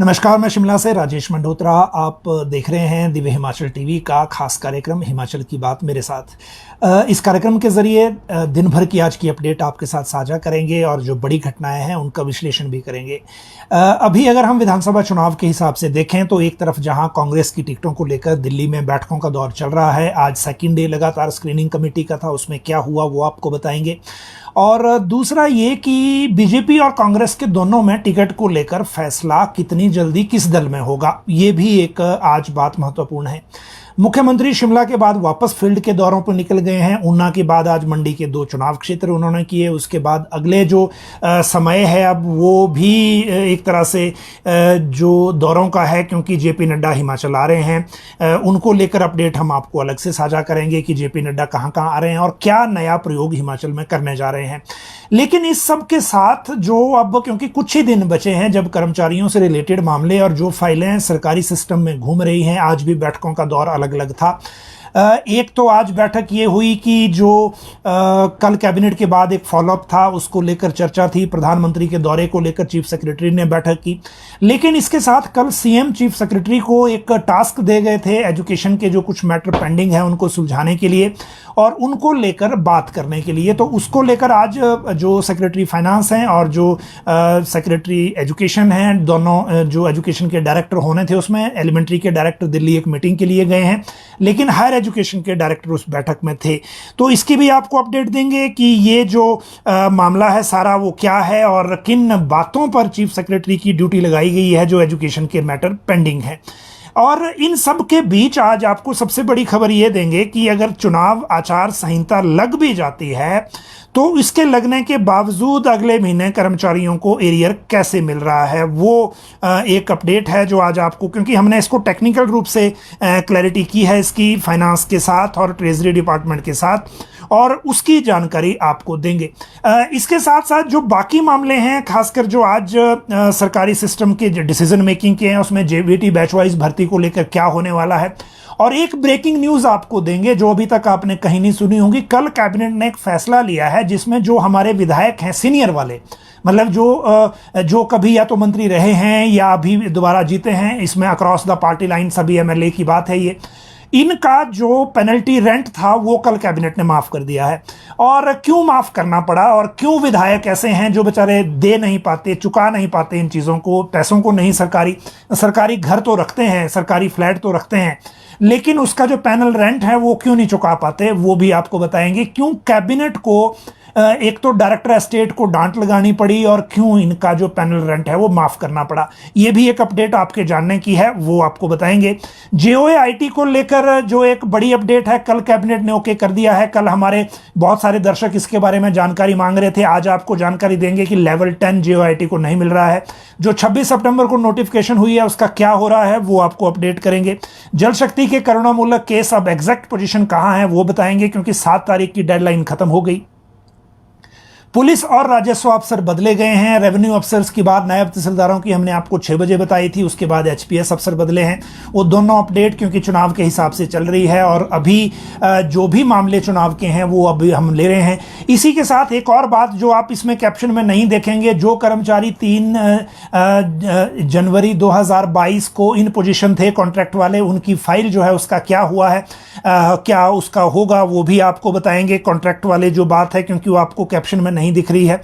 नमस्कार, मैं शिमला से राजेश मंडोत्रा। आप देख रहे हैं दिव्य हिमाचल टीवी का खास कार्यक्रम हिमाचल की बात मेरे साथ। इस कार्यक्रम के ज़रिए दिन भर की आज की अपडेट आपके साथ साझा करेंगे और जो बड़ी घटनाएं हैं उनका विश्लेषण भी करेंगे। अभी अगर हम विधानसभा चुनाव के हिसाब से देखें तो एक तरफ जहां कांग्रेस की टिकटों को लेकर दिल्ली में बैठकों का दौर चल रहा है, आज सेकेंड डे लगातार स्क्रीनिंग कमेटी का था, उसमें क्या हुआ वो आपको बताएंगे। और दूसरा ये कि बीजेपी और कांग्रेस के दोनों में टिकट को लेकर फैसला कितनी जल्दी किस दल में होगा, ये भी एक आज बात महत्वपूर्ण है। मुख्यमंत्री शिमला के बाद वापस फील्ड के दौरों पर निकल गए हैं। ऊना के बाद आज मंडी के 2 चुनाव क्षेत्र उन्होंने किए। उसके बाद अगले जो समय है अब वो भी एक तरह से जो दौरों का है, क्योंकि जेपी नड्डा हिमाचल आ रहे हैं। उनको लेकर अपडेट हम आपको अलग से साझा करेंगे कि जेपी नड्डा कहाँ कहाँ आ रहे हैं और क्या नया प्रयोग हिमाचल में करने जा रहे हैं। लेकिन इस सब के साथ जो अब क्योंकि कुछ ही दिन बचे हैं जब कर्मचारियों से रिलेटेड मामले और जो फाइलें सरकारी सिस्टम में घूम रही हैं, आज भी बैठकों का दौर अलग अलग था। एक तो आज बैठक ये हुई कि जो कल कैबिनेट के बाद एक फॉलोअप था, उसको लेकर चर्चा थी। प्रधानमंत्री के दौरे को लेकर चीफ सेक्रेटरी ने बैठक की। लेकिन इसके साथ कल सीएम चीफ सेक्रेटरी को एक टास्क दे गए थे एजुकेशन के जो कुछ मैटर पेंडिंग है उनको सुलझाने के लिए और उनको लेकर बात करने के लिए। तो उसको लेकर आज जो सेक्रेटरी फाइनेंस हैं और जो सेक्रेटरी एजुकेशन हैं, दोनों जो एजुकेशन के डायरेक्टर होने थे उसमें एलिमेंट्री के डायरेक्टर दिल्ली एक मीटिंग के लिए गए हैं, लेकिन हायर एजुकेशन के डायरेक्टर उस बैठक में थे। तो इसकी भी आपको अपडेट देंगे कि ये जो मामला है सारा वो क्या है और किन बातों पर चीफ सेक्रेटरी की ड्यूटी लगाई गई है जो एजुकेशन के मैटर पेंडिंग है। और इन सब के बीच आज आपको सबसे बड़ी खबर ये देंगे कि अगर चुनाव आचार संहिता लग भी जाती है तो इसके लगने के बावजूद अगले महीने कर्मचारियों को एरियर कैसे मिल रहा है, वो एक अपडेट है जो आज आपको, क्योंकि हमने इसको टेक्निकल रूप से क्लैरिटी की है इसकी फाइनेंस के साथ और ट्रेजरी डिपार्टमेंट के साथ, और उसकी जानकारी आपको देंगे। इसके साथ साथ जो बाकी मामले हैं, खासकर जो आज सरकारी सिस्टम के जो डिसीजन मेकिंग के हैं उसमें जेबीटी बैच वाइज भर्ती को लेकर क्या होने वाला है, और एक ब्रेकिंग न्यूज आपको देंगे जो अभी तक आपने कहीं नहीं सुनी होगी। कल कैबिनेट ने एक फैसला लिया है जिसमें जो हमारे विधायक हैं सीनियर वाले, मतलब जो कभी या तो मंत्री रहे हैं या अभी दोबारा जीते हैं, इसमें अक्रॉस द पार्टी लाइन सभी एमएलए की बात है ये, इनका जो पेनल्टी रेंट था वो कल कैबिनेट ने माफ कर दिया है। और क्यों माफ करना पड़ा और क्यों विधायक ऐसे हैं जो बेचारे दे नहीं पाते, चुका नहीं पाते इन चीज़ों को, पैसों को नहीं, सरकारी घर तो रखते हैं, सरकारी फ्लैट तो रखते हैं, लेकिन उसका जो पैनल रेंट है वो क्यों नहीं चुका पाते, वो भी आपको बताएंगे। क्यों कैबिनेट को एक तो डायरेक्टर एस्टेट को डांट लगानी पड़ी और क्यों इनका जो पैनल रेंट है वो माफ करना पड़ा, ये भी एक अपडेट आपके जानने की है, वो आपको बताएंगे। जेओआईटी को लेकर जो एक बड़ी अपडेट है, कल कैबिनेट ने ओके कर दिया है। कल हमारे बहुत सारे दर्शक इसके बारे में जानकारी मांग रहे थे, आज आपको जानकारी देंगे कि लेवल 10 जेओआईटी को नहीं मिल रहा है। जो 26 सितंबर को नोटिफिकेशन हुई है उसका क्या हो रहा है वो आपको अपडेट करेंगे। जल शक्ति के करुणामूलक केस अब एग्जैक्ट पोजीशन कहां है वो बताएंगे, क्योंकि 7 तारीख की डेडलाइन खत्म हो गई। पुलिस और राजस्व अफसर बदले गए हैं। रेवेन्यू अफसर्स की बात नायब तहसीलदारों की हमने आपको 6 बजे बताई थी, उसके बाद एचपीएस अफसर बदले हैं। वो दोनों अपडेट क्योंकि चुनाव के हिसाब से चल रही है और अभी जो भी मामले चुनाव के हैं वो अभी हम ले रहे हैं। इसी के साथ एक और बात जो आप इसमें कैप्शन में नहीं देखेंगे, जो कर्मचारी 3 जनवरी 2022 को इन पोजीशन थे कॉन्ट्रैक्ट वाले, उनकी फाइल जो है उसका क्या हुआ है, क्या उसका होगा वो भी आपको बताएंगे। कॉन्ट्रैक्ट वाले जो बात है क्योंकि वो आपको कैप्शन में नहीं दिख रही है।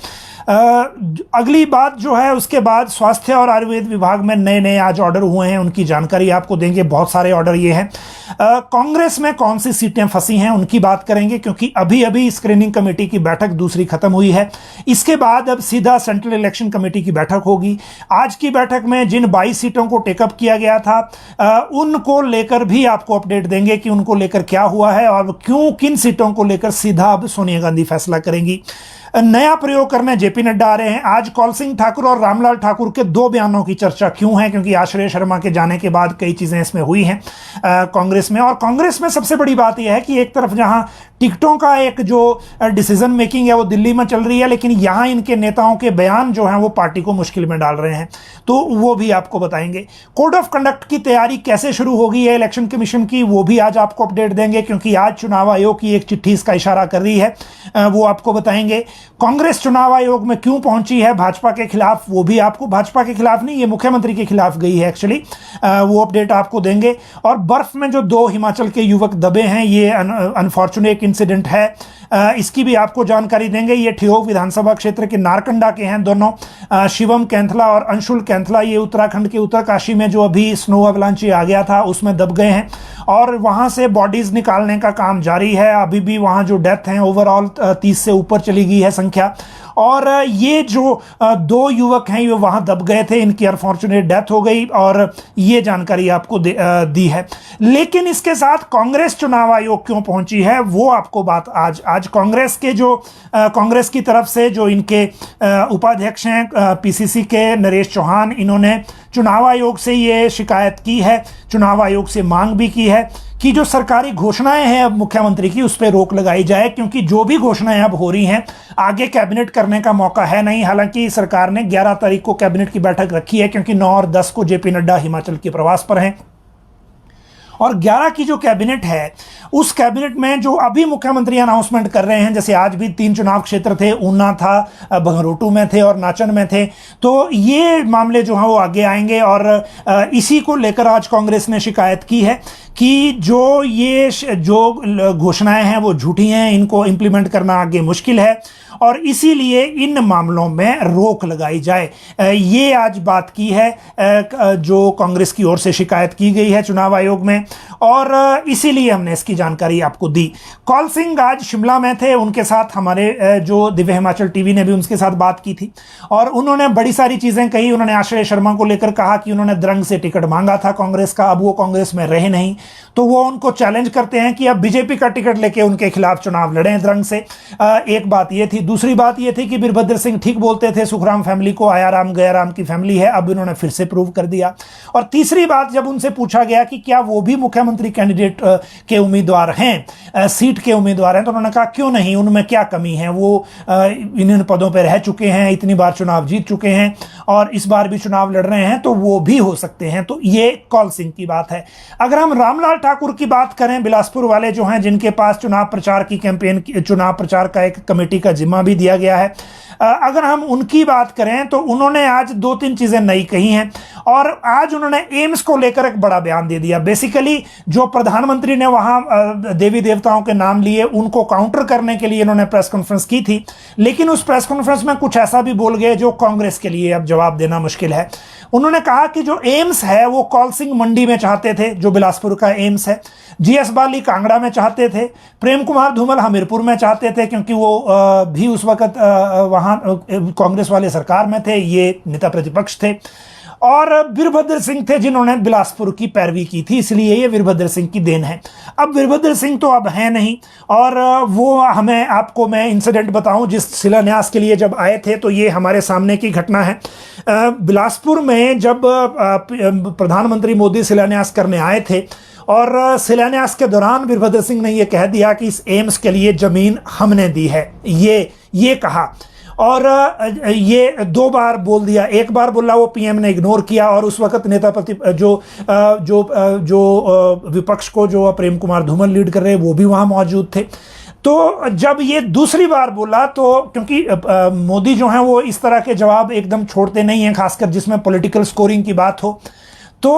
अगली बात जो है उसके बाद स्वास्थ्य और आयुर्वेद विभाग में नए नए आज ऑर्डर हुए हैं, उनकी जानकारी आपको देंगे। बहुत सारे ऑर्डर ये हैं। कांग्रेस में कौन सी सीटें फंसी हैं उनकी बात करेंगे, क्योंकि अभी अभी स्क्रीनिंग कमेटी की बैठक दूसरी खत्म हुई है। इसके बाद अब सीधा सेंट्रल इलेक्शन कमेटी की बैठक होगी। आज की बैठक में जिन 22 सीटों को टेकअप किया गया था उनको लेकर भी आपको अपडेट देंगे कि उनको लेकर क्या हुआ है और क्यों किन सीटों को लेकर सीधा अब सोनिया गांधी फैसला करेंगी। नया प्रयोग करने जेपी नड्डा आ रहे हैं। आज कौल सिंह ठाकुर और रामलाल ठाकुर के 2 बयानों की चर्चा क्यों है, क्योंकि आश्रय शर्मा के जाने के बाद कई चीजें इसमें हुई हैं कांग्रेस में। और कांग्रेस में सबसे बड़ी बात यह है कि एक तरफ जहां टिकटों का एक जो डिसीजन मेकिंग है वो दिल्ली में चल रही है, लेकिन यहां इनके नेताओं के बयान जो हैं वो पार्टी को मुश्किल में डाल रहे हैं, तो वो भी आपको बताएंगे। कोड ऑफ कंडक्ट की तैयारी कैसे शुरू होगी है इलेक्शन कमीशन की, वो भी आज आपको अपडेट देंगे, क्योंकि आज चुनाव आयोग की एक चिट्ठी इसका इशारा कर रही है, वो आपको बताएंगे। कांग्रेस चुनाव आयोग में क्यों पहुंची है भाजपा के खिलाफ, वो भी आपको, भाजपा के खिलाफ नहीं, ये मुख्यमंत्री के खिलाफ गई है एक्चुअली, वो अपडेट आपको देंगे। और बर्फ में जो 2 हिमाचल के युवक दबे हैं, ये अनफॉर्चुनेट इंसिडेंट है, इसकी भी आपको जानकारी देंगे। ये ठियोग विधानसभा क्षेत्र के नारकंडा के हैं दोनों, शिवम कैंथला और अंशुल कैंथला। ये उत्तराखंड के उत्तरकाशी में जो अभी स्नो अवलांची आ गया था उसमें दब गए हैं और वहां से बॉडीज निकालने का काम जारी है। अभी भी वहां जो डेथ हैं ओवरऑल 30 से ऊपर चली गई है संख्या। और ये जो 2 युवक हैं ये वहां दब गए थे, इनकी अनफॉर्चुनेट डेथ हो गई और ये जानकारी आपको दी है। लेकिन इसके साथ कांग्रेस चुनाव आयोग क्यों पहुंची है वो आपको बात आज कांग्रेस के जो कांग्रेस की तरफ से जो इनके उपाध्यक्ष हैं पीसीसी के नरेश चौहान, इन्होंने चुनाव आयोग से ये शिकायत की है, चुनाव आयोग से मांग भी की है कि जो सरकारी घोषणाएं हैं अब मुख्यमंत्री की उस पर रोक लगाई जाए, क्योंकि जो भी घोषणाएं अब हो रही हैं आगे कैबिनेट करने का मौका है नहीं। हालांकि सरकार ने 11 तारीख को कैबिनेट की बैठक रखी है, क्योंकि 9 और 10 को जेपी नड्डा हिमाचल के प्रवास पर हैं और 11 की जो कैबिनेट है उस कैबिनेट में जो अभी मुख्यमंत्री अनाउंसमेंट कर रहे हैं, जैसे आज भी 3 चुनाव क्षेत्र थे, ऊना था, भंगरोटू में थे और नाचन में थे, तो ये मामले जो हैं वो आगे आएंगे। और इसी को लेकर आज कांग्रेस ने शिकायत की है कि जो घोषणाएं हैं वो झूठी हैं, इनको इंप्लीमेंट करना आगे मुश्किल है और इसीलिए इन मामलों में रोक लगाई जाए। ये आज बात की है जो कांग्रेस की ओर से शिकायत की गई है चुनाव आयोग में और इसीलिए हमने इसकी जानकारी आपको दी। कौल सिंह आज शिमला में थे, उनके साथ हमारे जो दिव्य हिमाचल टीवी ने भी उनके साथ बात की थी और उन्होंने बड़ी सारी चीजें कही। उन्होंने आश्रय शर्मा को लेकर कहा कि उन्होंने द्रंग से टिकट मांगा था कांग्रेस का, अब वो कांग्रेस में रहे नहीं, तो वो उनको चैलेंज करते हैं कि अब बीजेपी का टिकट लेके उनके खिलाफ चुनाव लड़ें द्रंग से। एक बात ये थी। दूसरी बात ये थी कि वीरभद्र सिंह ठीक बोलते थे, सुखराम फैमिली को आया राम गया राम की फैमिली है, अब इन्होंने फिर से प्रूव कर दिया। और तीसरी बात, जब उनसे पूछा गया कि क्या वो भी मुख्यमंत्री कैंडिडेट के उम्मीदवार हैं, सीट के उम्मीदवार हैं, तो उन्होंने कहा क्यों नहीं, उनमें क्या कमी है, वो इन पदों पर रह चुके हैं, इतनी बार चुनाव जीत चुके हैं और इस बार भी चुनाव लड़ रहे हैं, तो वो भी हो सकते हैं। तो ये कौल सिंह की बात है। अगर हम रामलाल ठाकुर की बात करें, बिलासपुर वाले जो हैं, जिनके पास चुनाव प्रचार की कैंपेन, चुनाव प्रचार का एक कमेटी का जिम्मा भी दिया गया है, अगर हम उनकी बात करें तो उन्होंने आज 2-3 चीजें नई कही हैं और आज उन्होंने एम्स को लेकर एक बड़ा बयान दे दिया। बेसिकली जो प्रधानमंत्री ने वहां देवी देवताओं के नाम लिए, उनको काउंटर करने के लिए इन्होंने प्रेस कॉन्फ्रेंस की थी, लेकिन उस प्रेस कॉन्फ्रेंस में कुछ ऐसा भी बोल गए जो कांग्रेस के लिए अब जवाब देना मुश्किल है। उन्होंने कहा कि जो एम्स है वो कौल सिंह मंडी में चाहते थे, जो बिलासपुर का एम्स है, जीएस बाली कांगड़ा में चाहते थे, प्रेम कुमार धूमल हमीरपुर में चाहते थे, क्योंकि वो भी उस वक्त वहां कांग्रेस वाले सरकार में थे, ये नेता प्रतिपक्ष थे, और वीरभद्र सिंह थे जिन्होंने बिलासपुर की पैरवी की थी, इसलिए ये वीरभद्र सिंह की देन है। अब वीरभद्र सिंह तो अब हैं नहीं और वो आपको मैं इंसिडेंट बताऊं, जिस शिलान्यास के लिए जब आए थे तो ये हमारे सामने की घटना है। बिलासपुर में जब प्रधानमंत्री मोदी शिलान्यास करने आए थे और शिलान्यास के दौरान वीरभद्र सिंह ने ये कह दिया कि इस एम्स के लिए जमीन हमने दी है, ये कहा और ये 2 बार बोल दिया। एक बार बोला, वो पीएम ने इग्नोर किया और उस वक्त नेता जो विपक्ष को जो प्रेम कुमार धूमल लीड कर रहे वो भी वहां मौजूद थे। तो जब ये दूसरी बार बोला तो क्योंकि मोदी जो हैं वो इस तरह के जवाब एकदम छोड़ते नहीं हैं, खासकर जिसमें पॉलिटिकल स्कोरिंग की बात हो, तो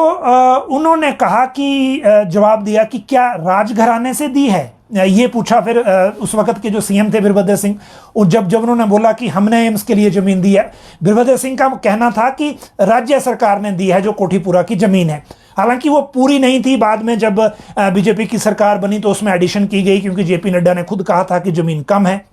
उन्होंने कहा कि जवाब दिया कि क्या राजघराने से दी है, ये पूछा। फिर उस वक्त के जो सीएम थे वीरभद्र सिंह, जब उन्होंने बोला कि हमने एम्स के लिए जमीन दी है, वीरभद्र सिंह का कहना था कि राज्य सरकार ने दी है जो कोठीपुरा की जमीन है। हालांकि वो पूरी नहीं थी, बाद में जब बीजेपी की सरकार बनी तो उसमें एडिशन की गई, क्योंकि जेपी नड्डा ने खुद कहा था कि जमीन कम है।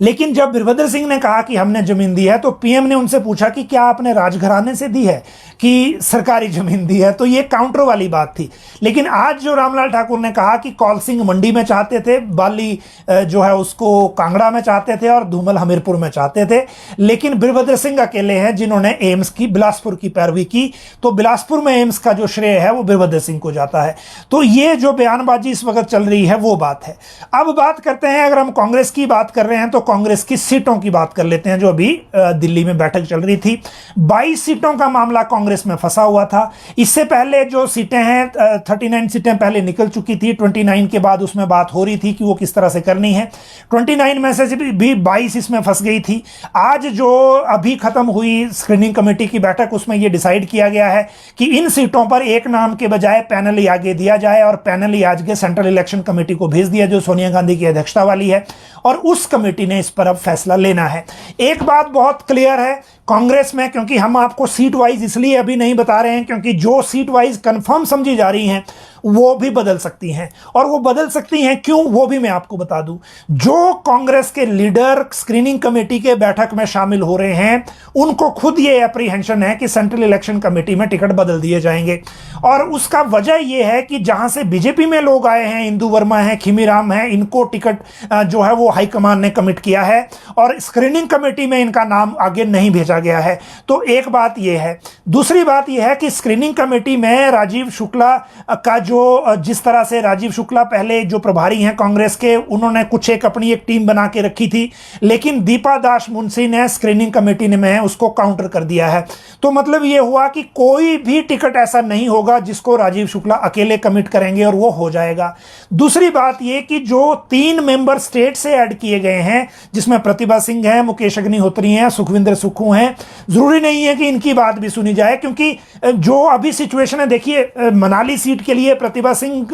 लेकिन जब वीरभद्र सिंह ने कहा कि हमने जमीन दी है तो पीएम ने उनसे पूछा कि क्या आपने राजघराने से दी है कि सरकारी जमीन दी है, तो ये काउंटर वाली बात थी। लेकिन आज जो रामलाल ठाकुर ने कहा कि कौल सिंह मंडी में चाहते थे, बाली जो है उसको कांगड़ा में चाहते थे और धूमल हमीरपुर में चाहते थे, लेकिन वीरभद्र सिंह अकेले हैं जिन्होंने एम्स की बिलासपुर की पैरवी की, तो बिलासपुर में एम्स का जो श्रेय है वो वीरभद्र सिंह को जाता है। तो ये जो बयानबाजी इस वक्त चल रही है वो बात है। अब बात करते हैं, अगर हम कांग्रेस की बात कर रहे हैं तो कांग्रेस की सीटों की बात कर लेते हैं जो अभी दिल्ली में बैठक चल रही थी। 22 सीटों का मामला कांग्रेस में फंसा हुआ था। इससे पहले जो सीटें हैं 39 सीटें पहले निकल चुकी थी, 29 के बाद उसमें बात हो रही थी कि वो किस तरह से करनी है। 29 में से भी 22 इसमें फंस गई थी। आज जो अभी खत्म हुई स्क्रीनिंग कमेटी की बैठक, उसमें यह डिसाइड किया गया है कि इन सीटों पर एक नाम के बजाय पैनल ही आगे दिया जाए और पैनल ही आज के सेंट्रल इलेक्शन कमेटी को भेज दिया जो सोनिया गांधी की अध्यक्षता वाली है, और उस कमेटी ने इस पर अब फैसला लेना है। एक बात बहुत क्लियर है कांग्रेस में, क्योंकि हम आपको सीट वाइज इसलिए अभी नहीं बता रहे हैं क्योंकि जो सीट वाइज कंफर्म समझी जा रही हैं वो भी बदल सकती हैं, और वो बदल सकती हैं क्यों वो भी मैं आपको बता दूं। जो कांग्रेस के लीडर स्क्रीनिंग कमेटी के बैठक में शामिल हो रहे हैं उनको खुद ये अप्रीहेंशन है कि सेंट्रल इलेक्शन कमेटी में टिकट बदल दिए जाएंगे, और उसका वजह यह है कि जहां से बीजेपी में लोग आए हैं, इंदु वर्मा है, खीमीराम है, इनको टिकट जो है वो हाईकमान ने कमिट किया है और स्क्रीनिंग कमेटी में इनका नाम आगे नहीं भेजा गया है। तो एक बात यह है। दूसरी बात यह है कि स्क्रीनिंग कमेटी में राजीव शुक्ला का जो जिस तरह से राजीव शुक्ला पहले जो प्रभारी हैं कांग्रेस के, उन्होंने कुछ अपनी एक टीम बना के रखी थी, लेकिन दीपा दास मुंशी ने स्क्रीनिंग कमेटी ने में उसको काउंटर कर दिया है। तो मतलब यह हुआ कि कोई भी टिकट ऐसा नहीं होगा जिसको राजीव शुक्ला अकेले कमिट करेंगे और वो हो जाएगा। दूसरी बात यह कि जो 3 मेंबर स्टेट से ऐड किए गए हैं, जिसमें प्रतिभा सिंह है, मुकेश अग्निहोत्री हैं, सुखविंदर सुक्खू हैं, जरूरी नहीं है कि इनकी बात भी सुनी जाए, क्योंकि जो अभी सिचुएशन है, देखिए मनाली सीट के लिए प्रतिभा सिंह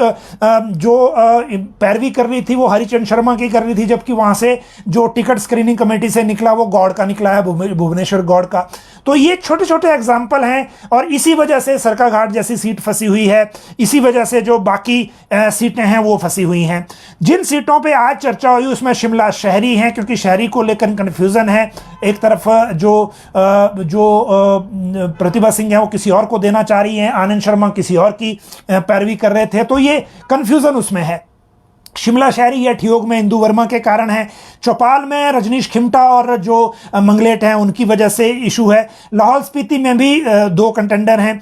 जो पैरवी कर रही थी वो हरिचंद शर्मा की कर रही थी, जबकि वहां से जो टिकट स्क्रीनिंग कमेटी से निकला वो गौड़ का निकला है, भुवनेश्वर गौड़ का। तो ये छोटे छोटे एग्जाम्पल हैं, और इसी वजह से सरकाघाट जैसी सीट फंसी हुई है, इसी वजह से जो बाकी सीटें हैं वो फंसी हुई हैं। जिन सीटों पे आज चर्चा हुई उसमें शिमला शहरी हैं, क्योंकि शहरी को लेकर कंफ्यूजन है। एक तरफ जो प्रतिभा सिंह है वो किसी और को देना चाह रही हैं, आनंद शर्मा किसी और की पैरवी कर रहे थे, तो ये कंफ्यूजन उसमें है। शिमला शहरी या ठियोग में इंदु वर्मा के कारण है, चौपाल में रजनीश खिमटा और जो मंगलेट हैं उनकी वजह से इशू है, लाहौल स्पीति में भी 2 कंटेंडर हैं,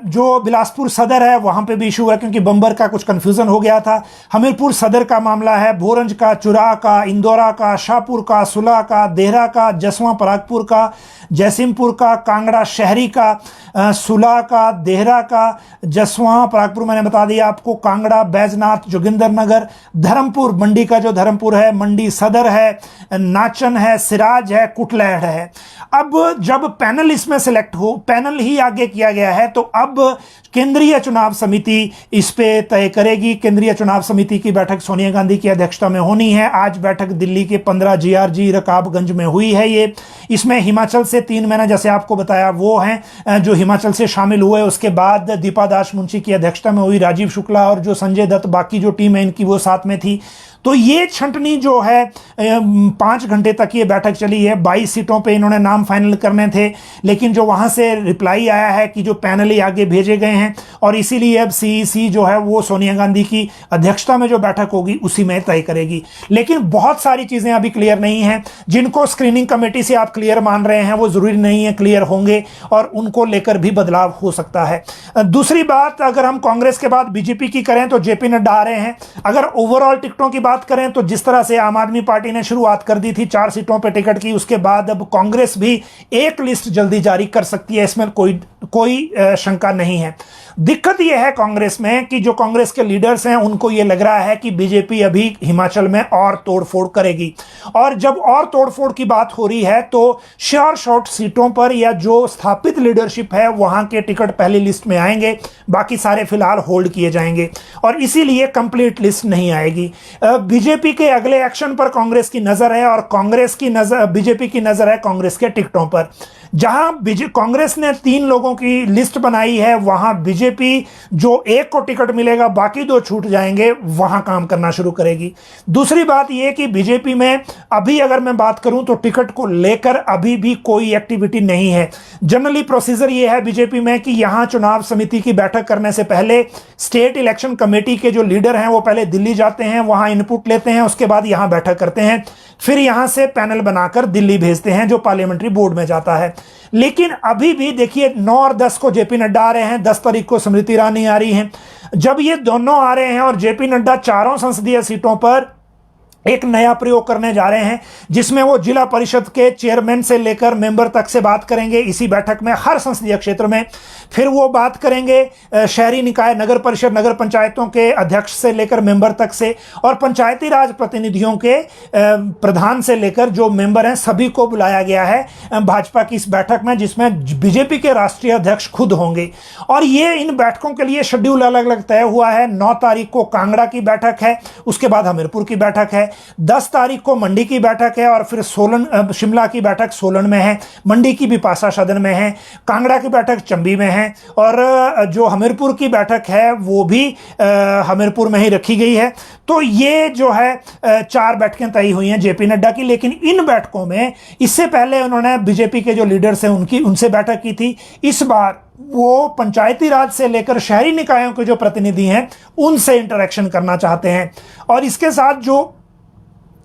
जो बिलासपुर सदर है वहां पे भी इशू है क्योंकि बंबर का कुछ कंफ्यूजन हो गया था, हमीरपुर सदर का मामला है, भोरंज का, चुरा का, इंदौरा का, शाहपुर का, सुला का, देहरा का, जसवां परागपुर का, जैसिमपुर का, कांगड़ा शहरी का, सुला का, देहरा का, जसवां परागपुर मैंने बता दिया आपको, कांगड़ा, बैजनाथ, जोगिंदरनगर, धर्मपुर, मंडी का जो धर्मपुर है, मंडी सदर है, नाचन है, सिराज है, कुटलैहड़ है। अब जब पैनल इसमें सिलेक्ट हो, पैनल ही आगे किया गया है, तो अब केंद्रीय चुनाव समिति इस पे तय करेगी। केंद्रीय चुनाव समिति की बैठक सोनिया गांधी की अध्यक्षता में होनी है। आज बैठक दिल्ली के 15 GRG रकाबगंज में हुई है। ये इसमें हिमाचल से 3 मैंने जैसे आपको बताया वो हैं जो हिमाचल से शामिल हुए। उसके बाद दीपा दास मुंशी की अध्यक्षता में हुई, राजीव शुक्ला और जो संजय दत्त, बाकी जो टीम है इनकी वो साथ में थी। तो ये छंटनी जो है 5 घंटे तक ये बैठक चली है। 22 सीटों पे इन्होंने नाम फाइनल करने थे, लेकिन जो वहां से रिप्लाई आया है कि जो पैनल ही आगे भेजे गए हैं और इसीलिए अब CEC जो है वो सोनिया गांधी की अध्यक्षता में जो बैठक होगी उसी में तय करेगी। लेकिन बहुत सारी चीजें अभी क्लियर नहीं हैं। जिनको स्क्रीनिंग कमेटी से आप क्लियर मान रहे हैं वो जरूरी नहीं है क्लियर होंगे, और उनको लेकर भी बदलाव हो सकता है। दूसरी बात, अगर हम कांग्रेस के बाद बीजेपी की करें तो JP नड्डा आ रहे हैं। अगर ओवरऑल टिकटों की बात करें तो जिस तरह से आम आदमी पार्टी ने शुरुआत कर दी थी 4 सीटों पर टिकट की, उसके बाद अब कांग्रेस भी एक लिस्ट जल्दी जारी कर सकती है, इसमें कोई शंका नहीं है। दिक्कत यह है कांग्रेस में कि जो कांग्रेस के लीडर्स हैं उनको यह लग रहा है कि बीजेपी अभी हिमाचल में और तोड़फोड़ करेगी, और जब और तोड़फोड़ की बात हो रही है तो श्योर शॉट सीटों पर या जो स्थापित लीडरशिप है वहां के टिकट पहली लिस्ट में आएंगे, बाकी सारे फिलहाल होल्ड किए जाएंगे, और इसीलिए कंप्लीट लिस्ट नहीं आएगी। बीजेपी के अगले एक्शन पर कांग्रेस की नजर है, और बीजेपी की नजर है कांग्रेस के टिकटों पर। जहां कांग्रेस ने 3 लोगों की लिस्ट बनाई है, वहां बीजेपी जो एक को टिकट मिलेगा बाकी 2 छूट जाएंगे, वहां काम करना शुरू करेगी। दूसरी बात यह कि बीजेपी में अभी अगर मैं बात करूं तो टिकट को लेकर अभी भी कोई एक्टिविटी नहीं है। जनरली प्रोसीजर यह है बीजेपी में कि यहां चुनाव समिति की बैठक करने से पहले स्टेट इलेक्शन कमेटी के जो लीडर हैं वो पहले दिल्ली जाते हैं, वहां इनपुट लेते हैं, उसके बाद यहां बैठक करते हैं, फिर यहां से पैनल बनाकर दिल्ली भेजते हैं जो पार्लियामेंट्री बोर्ड में जाता है। लेकिन अभी भी देखिए 9 और 10 को JP नड्डा आ रहे हैं, 10 तारीख को स्मृति ईरानी आ रही हैं। जब ये दोनों आ रहे हैं और JP नड्डा 4 संसदीय सीटों पर एक नया प्रयोग करने जा रहे हैं, जिसमें वो जिला परिषद के चेयरमैन से लेकर मेंबर तक से बात करेंगे इसी बैठक में, हर संसदीय क्षेत्र में। फिर वो बात करेंगे शहरी निकाय, नगर परिषद, नगर पंचायतों के अध्यक्ष से लेकर मेंबर तक से, और पंचायती राज प्रतिनिधियों के प्रधान से लेकर जो मेंबर हैं सभी को बुलाया गया है भाजपा की इस बैठक में, जिसमें बीजेपी के राष्ट्रीय अध्यक्ष खुद होंगे। और ये इन बैठकों के लिए शेड्यूल अलग अलग तय हुआ है। 9 तारीख को कांगड़ा की बैठक है, उसके बाद हमीरपुर की बैठक है, 10 तारीख को मंडी की बैठक है, और फिर सोलन, शिमला की बैठक सोलन में है, मंडी की बिपाशा सदन में है, कांगड़ा की बैठक चंबी में है, और जो हमीरपुर की बैठक है वो भी हमीरपुर में ही रखी गई है। तो ये जो है 4 बैठकें तय हुई हैं जेपी नड्डा की। लेकिन इन बैठकों में इससे पहले उन्होंने बीजेपी के जो लीडर्स हैं उनसे बैठक की थी। इस बार वो पंचायती राज से लेकर शहरी निकायों के जो प्रतिनिधि हैं उनसे इंटरेक्शन करना चाहते हैं, और इसके साथ जो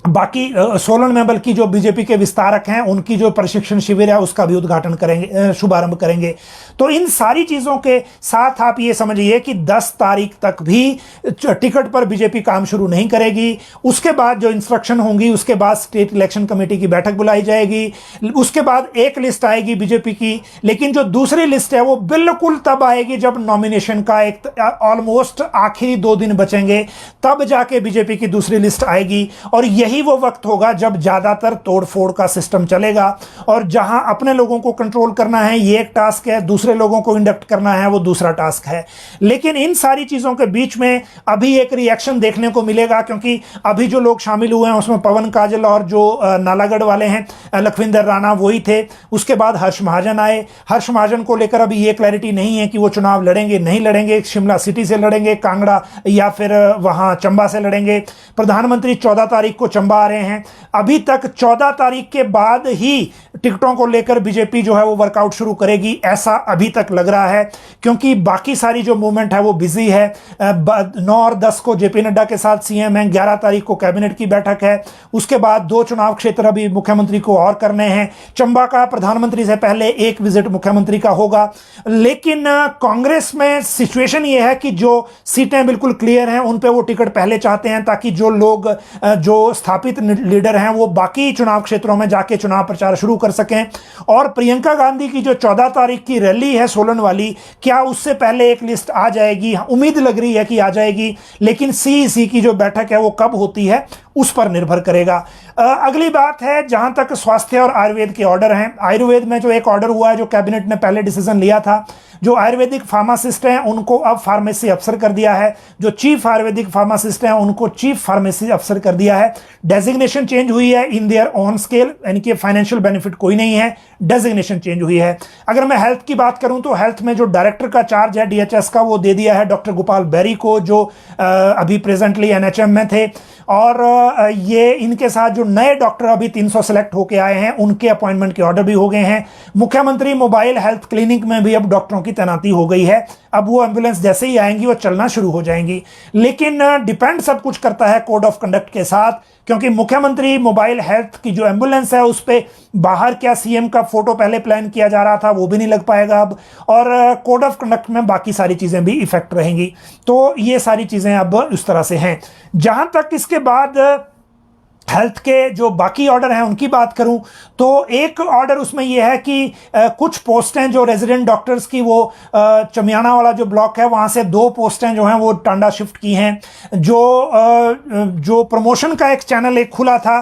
बाकी सोलन में बल्कि जो बीजेपी के विस्तारक हैं उनकी जो प्रशिक्षण शिविर है उसका भी उद्घाटन करेंगे, शुभारंभ करेंगे। तो इन सारी चीज़ों के साथ आप ये समझिए कि 10 तारीख तक भी टिकट पर बीजेपी काम शुरू नहीं करेगी। उसके बाद जो इंस्ट्रक्शन होंगी, उसके बाद स्टेट इलेक्शन कमेटी की बैठक बुलाई जाएगी, उसके बाद एक लिस्ट आएगी बीजेपी की। लेकिन जो दूसरी लिस्ट है वो बिल्कुल तब आएगी जब नॉमिनेशन का एक ऑलमोस्ट आखिरी 2 दिन बचेंगे, तब जाके बीजेपी की दूसरी लिस्ट आएगी। और यही वो वक्त होगा जब ज्यादातर तोड़फोड़ का सिस्टम चलेगा, और जहां अपने लोगों को कंट्रोल करना है ये एक टास्क है, दूसरे लोगों को इंडक्ट करना है वो दूसरा टास्क है। लेकिन इन सारी चीजों के बीच में अभी एक रिएक्शन देखने को मिलेगा, क्योंकि अभी जो लोग शामिल हुए हैं उसमें पवन काजल और जो नालागढ़ वाले हैं लखविंदर राणा वही थे। उसके बाद हर्ष महाजन आए। हर्ष महाजन को लेकर अभी ये क्लैरिटी नहीं है कि वो चुनाव लड़ेंगे नहीं लड़ेंगे, शिमला सिटी से लड़ेंगे, कांगड़ा या फिर वहां चंबा से लड़ेंगे। प्रधानमंत्री 14 तारीख को चंबा आ रहे हैं। अभी तक 14 तारीख के बाद ही टिकटों को लेकर बीजेपी जो है वो वर्कआउट शुरू करेगी, ऐसा अभी तक लग रहा है, क्योंकि बाकी सारी जो मूवमेंट है वो बिजी है। 9 और 10 को जेपी नड्डा के साथ सीएम है, 11 तारीख को कैबिनेट की बैठक है, उसके बाद 2 चुनाव क्षेत्र अभी मुख्यमंत्री को और करने हैं। चंबा का प्रधानमंत्री से पहले एक विजिट मुख्यमंत्री का होगा। लेकिन कांग्रेस में सिचुएशन ये है कि जो सीटें बिल्कुल क्लियर हैं उन पे वो टिकट पहले चाहते हैं, ताकि जो लोग जो स्थापित लीडर हैं वो बाकी चुनाव क्षेत्रों में जाके चुनाव प्रचार शुरू कर सकें। और प्रियंका गांधी की जो 14 तारीख की रैली है सोलन वाली, क्या उससे पहले एक लिस्ट आ जाएगी? उम्मीद लग रही है कि आ जाएगी, लेकिन सीईसी की जो बैठक है वो कब होती है उस पर निर्भर करेगा। अगली बात है जहां तक स्वास्थ्य और आयुर्वेद के ऑर्डर हैं। आयुर्वेद में जो एक ऑर्डर हुआ है, जो कैबिनेट ने पहले डिसीजन लिया था, जो आयुर्वेदिक फार्मासिस्ट हैं उनको अब फार्मेसी अफसर कर दिया है, जो चीफ आयुर्वेदिक फार्मासिस्ट हैं उनको चीफ फार्मेसी अफसर कर दिया है। डेजिग्नेशन चेंज हुई है इन देयर ऑन स्केल, यानी कि फाइनेंशियल बेनिफिट कोई नहीं है, डेजिग्नेशन चेंज हुई है। अगर मैं हेल्थ की बात करूं तो हेल्थ में जो डायरेक्टर का चार्ज है डीएचएस का, वो दे दिया है डॉक्टर गोपाल बेरी को, जो अभी प्रेजेंटली एनएचएम में थे। और ये इनके साथ जो नए डॉक्टर अभी 300 सेलेक्ट होके आए हैं उनके अपॉइंटमेंट के ऑर्डर भी हो गए हैं। मुख्यमंत्री मोबाइल हेल्थ क्लिनिक में भी अब डॉक्टरों की तैनाती हो गई है। अब वो एम्बुलेंस जैसे ही आएंगी वो चलना शुरू हो जाएंगी। लेकिन डिपेंड सब कुछ करता है कोड ऑफ कंडक्ट के साथ, क्योंकि मुख्यमंत्री मोबाइल हेल्थ की जो एम्बुलेंस है उस पे बाहर क्या सीएम का फोटो पहले प्लान किया जा रहा था वो भी नहीं लग पाएगा अब, और कोड ऑफ कंडक्ट में बाकी सारी चीजें भी इफेक्ट रहेंगी। तो ये सारी चीजें अब उस तरह से हैं। जहां तक इसके बाद हेल्थ के जो बाकी ऑर्डर हैं उनकी बात करूं तो एक ऑर्डर उसमें यह है कि कुछ पोस्टें जो रेजिडेंट डॉक्टर्स की वो चमियाना वाला जो ब्लॉक है वहां से 2 पोस्टें जो हैं वो टांडा शिफ्ट की हैं। जो प्रमोशन का एक चैनल एक खुला था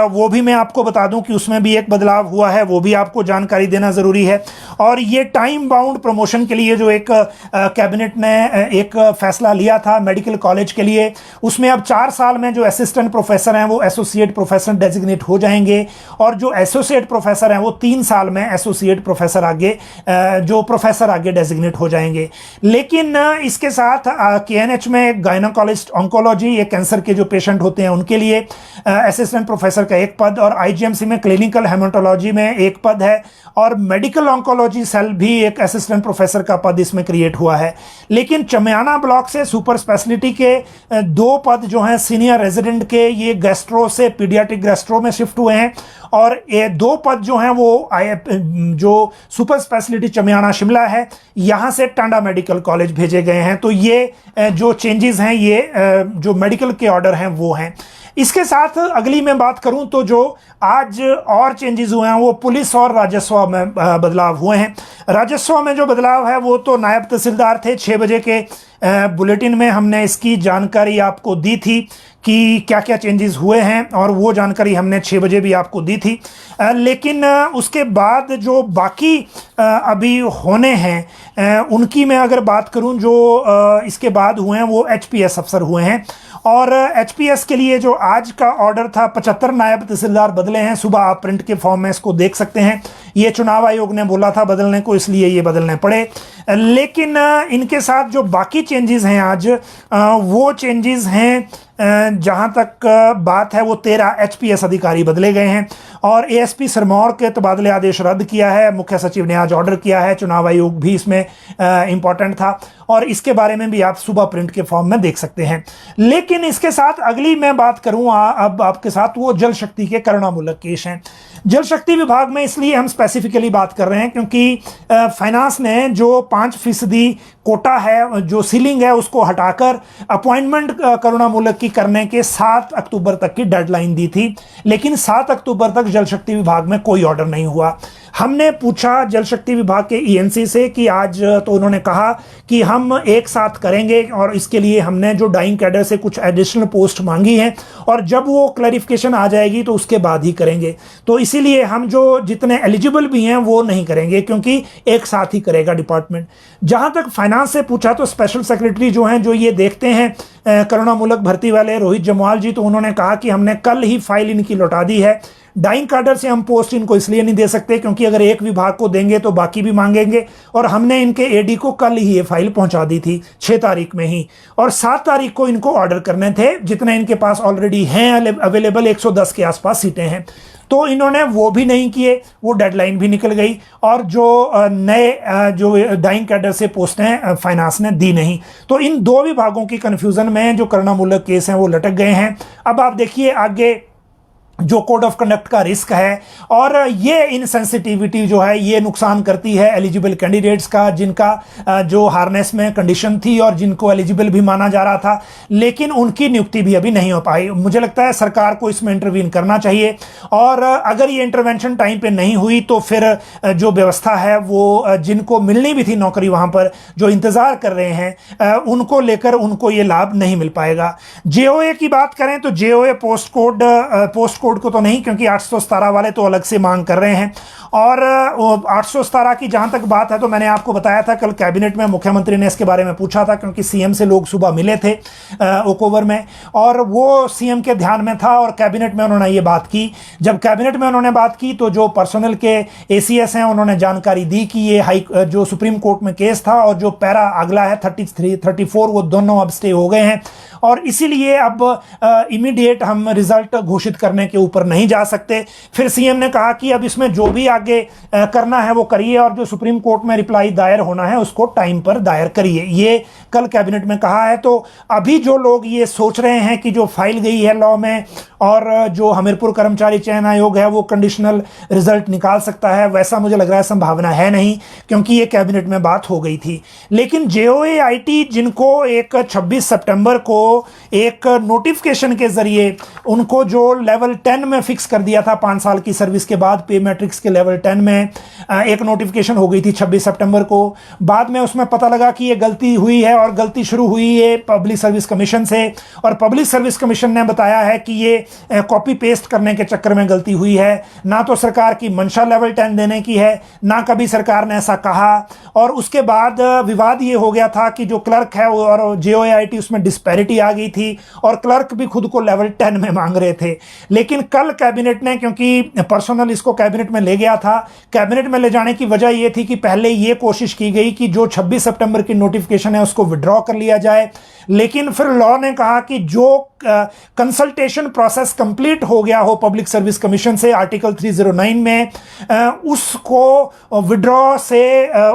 वो भी मैं आपको बता दूं कि उसमें भी एक बदलाव हुआ है, वो भी आपको जानकारी देना जरूरी है। और ये टाइम बाउंड प्रमोशन के लिए जो एक कैबिनेट ने एक फैसला लिया था मेडिकल कॉलेज के लिए, उसमें अब 4 साल में जो असिस्टेंट प्रोफेसर हैं वो एसोसिएट प्रोफेसर डेजिग्नेट हो जाएंगे, और जो एसोसिएट प्रोफेसर हैं वो 3 साल में एसोसिएट प्रोफेसर आगे जो प्रोफेसर आगे डेजिग्नेट हो जाएंगे। लेकिन इसके साथ केएनएच में गायनोकोलॉजिस्ट ऑन्कोलॉजी, ये कैंसर के जो पेशेंट होते हैं उनके लिए असिस्टेंट प्रोफेसर का एक पद, और आईजीएमसी में क्लिनिकल हेमाटोलॉजी में एक पद है, और मेडिकल ऑन्कोलॉजी सेल भी एक असिस्टेंट प्रोफेसर का पद इसमें क्रिएट हुआ है। लेकिन चमियाना ब्लॉक से सुपर स्पेशलिटी के 2 पद जो हैं सीनियर रेजिडेंट के, ये गैस्ट्रो से पीडियाट्रिक गैस्ट्रो में शिफ्ट हुए हैं, और ये 2 पद जो हैं वो जो सुपर स्पेशलिटी चमियाना शिमला है यहां से टांडा मेडिकल कॉलेज भेजे गए हैं। तो ये जो चेंजेस हैं ये जो मेडिकल के ऑर्डर हैं वो हैं। इसके साथ अगली मैं बात करूं तो जो आज और चेंजेस हुए हैं वो पुलिस और राजस्व में बदलाव हुए हैं। राजस्व में जो बदलाव है वो तो नायब तहसीलदार थे, 6 बजे के बुलेटिन में हमने इसकी जानकारी आपको दी थी कि क्या क्या चेंजेस हुए हैं, और वो जानकारी हमने 6 बजे भी आपको दी थी। लेकिन उसके बाद जो बाकी अभी होने हैं उनकी मैं अगर बात करूं, जो इसके बाद हुए हैं वो एचपीएस अफसर हुए हैं। और एचपीएस के लिए जो आज का ऑर्डर था, 75 नायब तहसीलदार बदले हैं। सुबह आप प्रिंट के फॉर्म में इसको देख सकते हैं। ये चुनाव आयोग ने बोला था बदलने को, इसलिए ये बदलने पड़े। लेकिन इनके साथ जो बाकी चेंजेस हैं आज, वो चेंजेस हैं जहां तक बात है वो 13 एचपीएस अधिकारी बदले गए हैं, और एएसपी सिरमौर के तबादले आदेश रद्द किया है। मुख्य सचिव ने आज ऑर्डर किया है। चुनाव आयोग भी इसमें इंपॉर्टेंट था, और इसके बारे में भी आप सुबह प्रिंट के फॉर्म में देख सकते हैं। लेकिन इसके साथ अगली मैं बात करूं अब आपके साथ, वो जल शक्ति के करुणामूलक केस हैं। जल शक्ति विभाग में इसलिए हम स्पेसिफिकली बात कर रहे हैं क्योंकि फाइनेंस ने जो 5% कोटा है, जो सीलिंग है, उसको हटाकर अपॉइंटमेंट करुणामूलक की करने के 7 अक्टूबर तक की डेडलाइन दी थी। लेकिन 7 अक्टूबर तक जल शक्ति विभाग में कोई ऑर्डर नहीं हुआ। हमने पूछा जल शक्ति विभाग के ईएनसी से कि आज, तो उन्होंने कहा कि हम एक साथ करेंगे, और इसके लिए हमने जो डाइंग कैडर से कुछ एडिशनल पोस्ट मांगी हैं, और जब वो क्लैरिफिकेशन आ जाएगी तो उसके बाद ही करेंगे। तो इसीलिए हम जो जितने एलिजिबल भी हैं वो नहीं करेंगे, क्योंकि एक साथ ही करेगा डिपार्टमेंट। जहां तक फाइनेंस से पूछा तो स्पेशल सेक्रेटरी जो हैं, जो ये देखते हैं करुणामूलक भर्ती वाले, रोहित जमवाल जी, तो उन्होंने कहा कि हमने कल ही फाइल इनकी लौटा दी है। डाइंग कार्डर से हम पोस्ट इनको इसलिए नहीं दे सकते क्योंकि अगर एक विभाग को देंगे तो बाकी भी मांगेंगे, और हमने इनके एडी को कल ही ये फाइल पहुंचा दी थी 6 तारीख में ही, और 7 तारीख को इनको ऑर्डर करने थे। जितने इनके पास ऑलरेडी हैं अवेलेबल, 110 के आसपास सीटें हैं, तो इन्होंने वो भी नहीं किए, वो डेडलाइन भी निकल गई, और जो नए जो डाइंग कैडर से पोस्ट हैं फाइनेंस ने दी नहीं। तो इन 2 विभागों की कन्फ्यूजन में जो करुणामूलक केस हैं वो लटक गए हैं। अब आप देखिए आगे जो कोड ऑफ कंडक्ट का रिस्क है, और ये इनसेंसिटिविटी जो है ये नुकसान करती है एलिजिबल कैंडिडेट्स का, जिनका जो हार्नेस में कंडीशन थी और जिनको एलिजिबल भी माना जा रहा था, लेकिन उनकी नियुक्ति भी अभी नहीं हो पाई। मुझे लगता है सरकार को इसमें इंटरवीन करना चाहिए, और अगर ये इंटरवेंशन टाइम पे नहीं हुई तो फिर जो व्यवस्था है वो जिनको मिलनी भी थी नौकरी, वहां पर जो इंतजार कर रहे हैं उनको लेकर उनको ये लाभ नहीं मिल पाएगा। जेओए की बात करें तो जेओए पोस्ट कोड को तो नहीं, क्योंकि 817 वाले तो अलग से मांग कर रहे हैं। और 817 की जहां तक बात है तो मैंने आपको बताया था कल कैबिनेट में मुख्यमंत्री ने इसके बारे में पूछा था, क्योंकि सीएम से लोग सुबह मिले थे ओकओवर में, और वो सीएम के ध्यान में था, और कैबिनेट में उन्होंने ये बात की। जब कैबिनेट में उन्होंने बात की तो जो पर्सनल के एसीएस हैं उन्होंने जानकारी दी कि ये जो सुप्रीम कोर्ट में केस था, और जो पैरा अगला है 33, 34, वो दोनों अब स्टे हो गए हैं, और इसीलिए अब इमीडिएट हम रिजल्ट घोषित करने के ऊपर नहीं जा सकते। फिर सीएम ने कहा कि अब इसमें जो भी आगे करना है वो करिए, और जो सुप्रीम कोर्ट में रिप्लाई दायर होना है उसको टाइम पर दायर करिए, ये कल कैबिनेट में कहा है। तो अभी जो लोग ये सोच रहे हैं कि जो फाइल गई है लॉ में, और जो हमीरपुर कर्मचारी चयन आयोग है वो कंडीशनल रिजल्ट निकाल सकता है, वैसा मुझे लग रहा है संभावना है नहीं, क्योंकि ये कैबिनेट में बात हो गई थी। लेकिन जेओए आईटी जिनको एक 26 सितंबर को एक नोटिफिकेशन के जरिए उनको जो लेवल 10 में फिक्स कर दिया था, 5 साल की सर्विस के बाद पे मैट्रिक्स के लेवल 10 में एक नोटिफिकेशन हो गई थी 26 सितंबर को। बाद में उसमें पता लगा कि ये गलती हुई है, और गलती शुरू हुई है पब्लिक सर्विस कमीशन से, और पब्लिक सर्विस कमीशन ने बताया है कि ये कॉपी पेस्ट करने के चक्कर में गलती हुई है, ना तो सरकार की मंशा लेवल 10 देने की है, ना कभी सरकार ने ऐसा कहा। और उसके बाद विवाद ये हो गया था कि जो क्लर्क है और जेओआईटी, उसमें डिस्पैरिटी आ गई थी, और क्लर्क भी खुद को लेवल 10 में मांग रहे थे। लेकिन कल कैबिनेट ने, क्योंकि पर्सनल इसको कैबिनेट में ले गया था, कैबिनेट में ले जाने की वजह यह थी कि पहले ये कोशिश की गई कि जो 26 सितंबर की नोटिफिकेशन है उसको विड्रॉ कर लिया जाए, लेकिन फिर लॉ ने कहा कि जो कंसल्टेशन प्रोसेस कंप्लीट हो गया हो पब्लिक सर्विस कमीशन से आर्टिकल 309 में, उसको विड्रॉ से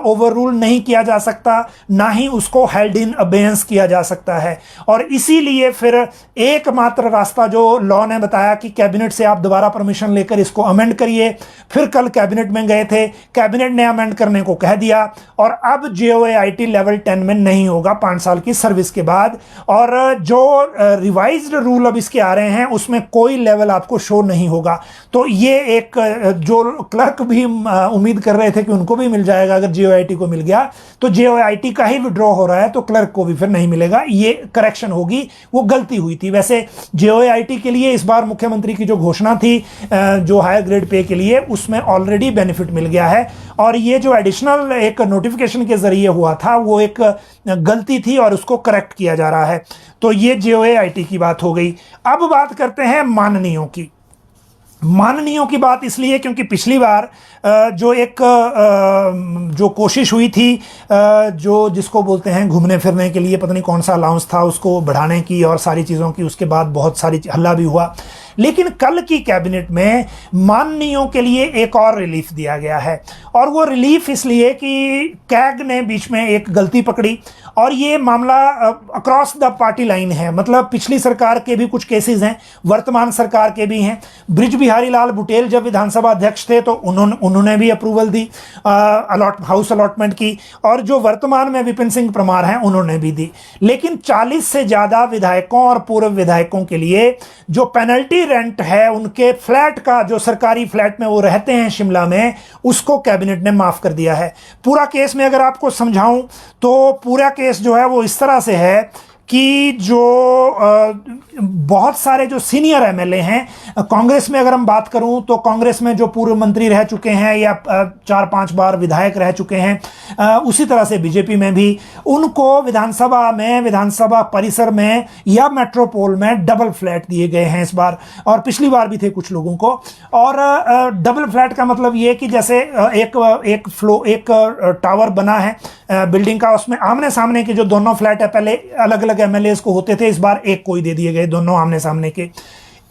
ओवररूल नहीं किया जा सकता, ना ही उसको हेल्ड इन अबेयंस किया जा सकता है। और इसीलिए फिर एकमात्र रास्ता जो लॉ ने बताया कि कैबिनेट से आप दोबारा परमिशन लेकर इसको अमेंड करिए। फिर कल कैबिनेट में गए थे, कैबिनेट ने अमेंड करने को कह दिया, और अब जेओआईटी लेवल 10 में नहीं होगा। होगा 5 साल की सर्विस के बाद। और जो रिवाइज्ड रूल अब इसके आ रहे हैं उसमें कोई लेवल आपको शो नहीं होगा। तो ये एक जो क्लर्क भी उम्मीद कर रहे थे कि उनको भी मिल जाएगा, अगर JOIT को मिल गया तो JOIT का ही विड्रॉ हो रहा है तो क्लर्क को भी फिर नहीं मिलेगा। ये करेक्शन होगी, वो गलती हुई थी। वैसे JOIT के लिए इस बार मुख्यमंत्री की जो घोषणा थी जो हायर ग्रेड पे के लिए, उसमें ऑलरेडी बेनिफिट मिल गया है। और ये जो एडिशनल एक नोटिफिकेशन के जरिए हुआ था वो एक गलती थी और उसको करेक्ट किया जा रहा है। तो ये JOIT की बात हो गई। अब बात करते हैं माननीयों की। माननीयों की बात इसलिए क्योंकि पिछली बार जो एक जो कोशिश हुई थी जो जिसको बोलते हैं घूमने फिरने के लिए, पता नहीं कौन सा अलाउंस था, उसको बढ़ाने की और सारी चीज़ों की, उसके बाद बहुत सारी हल्ला भी हुआ। लेकिन कल की कैबिनेट में माननीयों के लिए एक और रिलीफ दिया गया है। और वो रिलीफ इसलिए कि कैग ने बीच में एक गलती पकड़ी और ये मामला अक्रॉस द पार्टी लाइन है। मतलब पिछली सरकार के भी कुछ केसेस हैं, वर्तमान सरकार के भी हैं। ब्रिज बिहारी लाल बुटेल जब विधानसभा अध्यक्ष थे तो उन्होंने भी अप्रूवल दी हाउस अलॉटमेंट की, और जो वर्तमान में विपिन सिंह परमार हैं उन्होंने भी दी। लेकिन 40 से ज़्यादा विधायकों और पूर्व विधायकों के लिए जो पेनल्टी रेंट है, उनके फ्लैट का, जो सरकारी फ्लैट में वो रहते हैं शिमला में, उसको कैबिनेट ने माफ कर दिया है। पूरा केस में अगर आपको समझाऊं तो पूरा केस जो है वो इस तरह से है कि जो बहुत सारे जो सीनियर MLA हैं, कांग्रेस में अगर हम बात करूं तो कांग्रेस में जो पूर्व मंत्री रह चुके हैं या 4-5 बार विधायक रह चुके हैं, उसी तरह से बीजेपी में भी, उनको विधानसभा में, विधानसभा परिसर में या मेट्रोपोल में डबल फ्लैट दिए गए हैं इस बार, और पिछली बार भी थे कुछ लोगों को। और डबल फ्लैट का मतलब ये कि जैसे एक टावर बना है बिल्डिंग का, उसमें आमने सामने के जो दोनों फ्लैट है, पहले अलग अलग MLAs को होते थे, इस बार एक को ही दे दिए गए, दोनों आमने सामने के।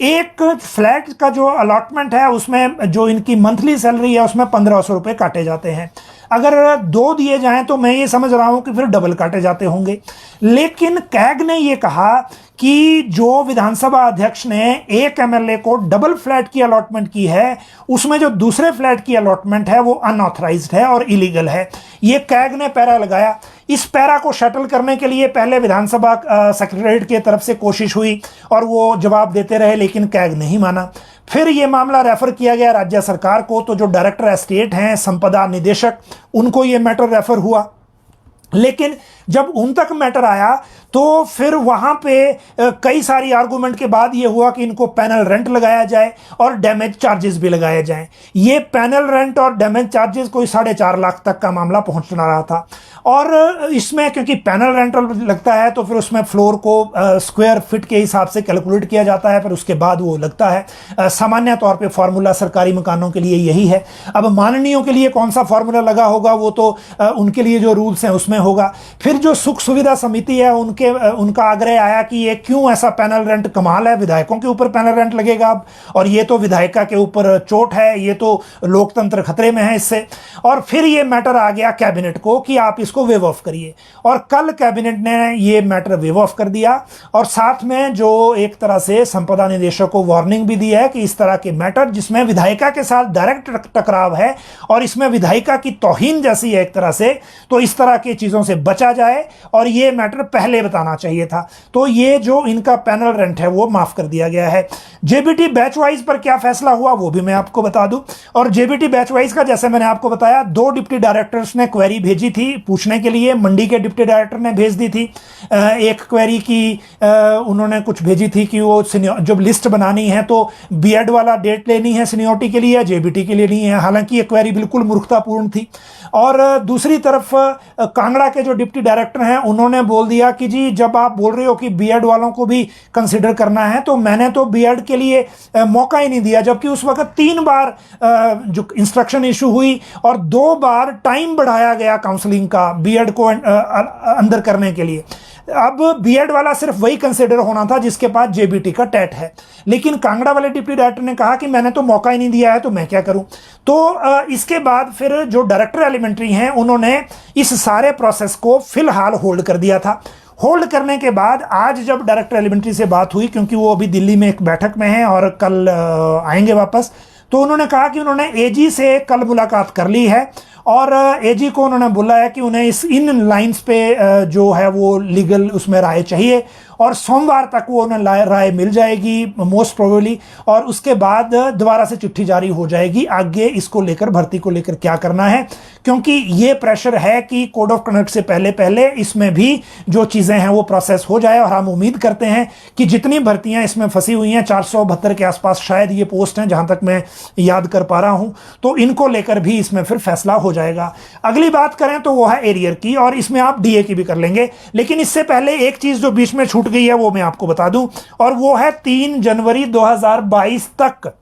एक फ्लैट का जो अलॉटमेंट है उसमें जो इनकी मंथली सैलरी है उसमें 1500 रुपये काटे जाते हैं। अगर 2 दिए जाएं तो मैं ये समझ रहा हूं कि फिर डबल काटे जाते होंगे। लेकिन कैग ने ये कहा कि जो विधानसभा अध्यक्ष ने एक MLA को डबल फ्लैट की अलॉटमेंट की है, उसमें जो दूसरे फ्लैट की अलॉटमेंट है वो अनऑथराइज्ड है और इलीगल है। ये कैग ने पैरा लगाया। इस पैरा को शटल करने के लिए पहले विधानसभा सेक्रेटरीट की तरफ से कोशिश हुई और वो जवाब देते रहे, लेकिन कैग नहीं माना। फिर ये मामला रेफर किया गया राज्य सरकार को, तो जो डायरेक्टर एस्टेट हैं, संपदा निदेशक, उनको ये मैटर रेफर हुआ। लेकिन जब उन तक मैटर आया तो फिर वहां पे कई सारी आर्गुमेंट के बाद ये हुआ कि इनको पैनल रेंट लगाया जाए और डैमेज चार्जेस भी लगाए जाएं। ये पैनल रेंट और डैमेज चार्जेस कोई 4.5 लाख तक का मामला पहुंचना रहा था। और इसमें क्योंकि पैनल रेंट लगता है तो फिर उसमें फ्लोर को स्क्वायर फीट के हिसाब से कैलकुलेट किया जाता है, फिर उसके बाद वो लगता है। सामान्य तौर पे फॉर्मूला सरकारी मकानों के लिए यही है। अब माननीयों के लिए कौन सा फॉर्मूला लगा होगा वो तो उनके लिए जो रूल्स हैं उसमें होगा। फिर जो सुख सुविधा समिति है उनका आग्रह आया कि ये क्यों ऐसा पैनल रेंट, कमाल है, विधायकों के ऊपर पैनल रेंट लगेगा अब, और ये तो विधायिका के ऊपर चोट है, ये तो लोकतंत्र खतरे में है इससे। और फिर ये मैटर आ गया कैबिनेट को कि आप इसको वेव ऑफ करिए, और कल कैबिनेट ने ये मैटर वेव ऑफ कर दिया। और साथ में जो एक तरह से संपदा निदेशक को वार्निंग भी दी है कि इस तरह के मैटर जिसमें विधायिका के साथ डायरेक्ट टकराव है और इसमें विधायिका की तौहीन जैसी है एक तरह से, तो इस तरह की चीजों से बचा जाए, और ये मैटर पहले बताना चाहिए था। तो ये जो इनका पैनल रेंट है वो माफ कर दिया गया है। जेबीटी बैच वाइज पर क्या फैसला हुआ वो भी मैं आपको बता दूं। और जेबीटी बैच वाइज का जैसे मैंने आपको बताया, 2 डिप्टी डायरेक्टर्स ने क्वेरी भेजी थी पूछने के लिए। मंडी के डिप्टी डायरेक्टर ने भेज दी थी एक क्वेरी की, उन्होंने कुछ भेजी थी कि वो जब लिस्ट बनानी है तो बीएड वाला डेट लेनी है सीनियोरिटी के लिए, जेबीटी के लिए नहीं है। हालांकि ये क्वेरी बिल्कुल मूर्खतापूर्ण थी। और दूसरी तरफ कांगड़ा के जो डिप्टी डायरेक्टर हैं उन्होंने बोल दिया कि जी जब आप बोल रहे हो कि बीएड वालों को भी कंसिडर करना है, तो मैंने तो बीएड के लिए मौका ही नहीं दिया, जबकि उस वक्त 3 बार जो इंस्ट्रक्शन इशू हुई और 2 बार टाइम बढ़ाया गया काउंसलिंग का बीएड को अंदर करने के लिए। अब बीएड वाला सिर्फ वही कंसिडर होना था जिसके पास जेबीटी का टेट है, लेकिन कांगड़ा वाले डिप्टी डायरेक्टर ने कहा कि मैंने तो मौका ही नहीं दिया है तो मैं क्या करूं। तो इसके बाद फिर जो डायरेक्टर एलिमेंट्री हैं उन्होंने इस सारे प्रोसेस को फिलहाल होल्ड कर दिया था। होल्ड करने के बाद आज जब डायरेक्टर एलिमेंट्री से बात हुई, क्योंकि वो अभी दिल्ली में एक बैठक में है और कल आएंगे वापस, तो उन्होंने कहा कि उन्होंने एजी से कल मुलाकात कर ली है और एजी को उन्होंने बोला है कि उन्हें इन लाइंस पे जो है वो लीगल उसमें राय चाहिए और सोमवार तक वो उन्हें राय मिल जाएगी मोस्ट प्रोबेबली, और उसके बाद दोबारा से चिट्ठी जारी हो जाएगी आगे इसको लेकर, भर्ती को लेकर क्या करना है, क्योंकि ये प्रेशर है कि कोड ऑफ कंडक्ट से पहले पहले इसमें भी जो चीज़ें हैं वो प्रोसेस हो जाए। और हम उम्मीद करते हैं कि जितनी भर्तियां इसमें फंसी हुई हैं, 472 के आसपास शायद ये पोस्ट हैं जहां तक मैं याद कर पा रहा हूं, तो इनको लेकर भी इसमें फिर फैसला हो जाएगा। अगली बात करें तो वो है एरियर की, और इसमें आप डीए की भी कर लेंगे, लेकिन इससे पहले एक चीज़ जो बीच में छूट गई है वो मैं आपको बता दूं, और वो है 3 जनवरी 2022 तक